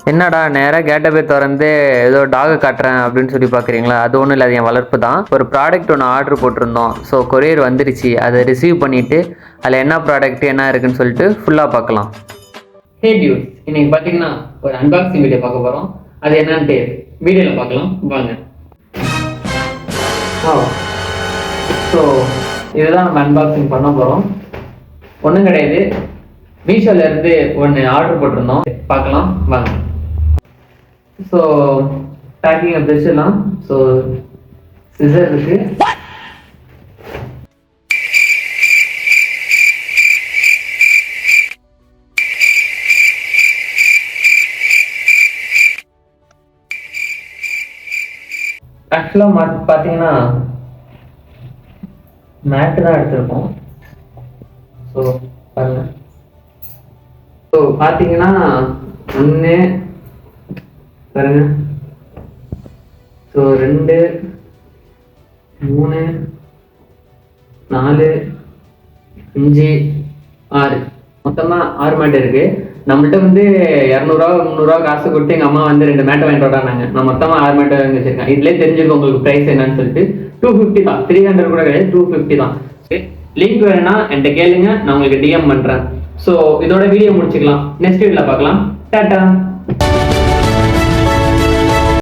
என்னடா நேராக கேட்டை போய் திறந்து ஏதோ டாகை காட்டுறேன் அப்படின்னு சொல்லி பார்க்குறீங்களா? அது ஒன்றும் இல்லை, அது என் வளர்ப்பு தான். ஒரு ப்ராடக்ட் ஒன்று ஆர்டர் போட்டிருந்தோம். ஸோ கொரியர் வந்துடுச்சு. அதை ரிசீவ் பண்ணிவிட்டு அதில் என்ன ப்ராடக்ட் என்ன இருக்குன்னு சொல்லிட்டு ஃபுல்லாக பார்க்கலாம். ஹே டியூஸ், இன்னைக்கு பார்த்தீங்கன்னா ஒரு அன்பாக்சிங் வீடியோ பார்க்க போகிறோம். அது என்னன்ட்டு வீடியோவில் பார்க்கலாம் வாங்க. ஸோ இதுதான் நம்ம அன்பாக்சிங் பண்ண போகிறோம். ஒன்றும் கிடையாது, மீஷோலேருந்து ஒன்று ஆர்டர் போட்டிருந்தோம். பார்க்கலாம் வாங்க. ஸோ பேக்கிங் பிரிச்சிடலாம். ஸோ சிசர் இருக்கு. ஆக்சுவலாக பார்த்தீங்கன்னா மேட்டு தான் எடுத்திருக்கோம். ஸோ பாருங்க. ஸோ பார்த்தீங்கன்னா ஒன்று பாருங்க. ஸோ 2 3 4 5 6 மொத்தமாக 6 மேட் இருக்கு. நம்மள்ட்ட வந்து 200 300 காசு கொடுத்து எங்கள் அம்மா வந்து 2 மேட்டை வாங்கிட்டு வராங்க. நான் மொத்தமாக 6 மேட்டை வாங்கி வச்சிருக்கேன். இதுலேயே தெரிஞ்சுக்க உங்களுக்கு ப்ரைஸ் என்னன்னு சொல்லிட்டு 250 தான். 300 கூட கிடையாது, 250 தான். லிங்க் வேணும்னா என்கிட்ட கேளுங்க, நான் உங்களுக்கு டிஎம் பண்ணுறேன். ஸோ இதோட வீடியோ முடிச்சுக்கலாம். நெக்ஸ்ட் வீடியோவில் பார்க்கலாம். டாட்டா.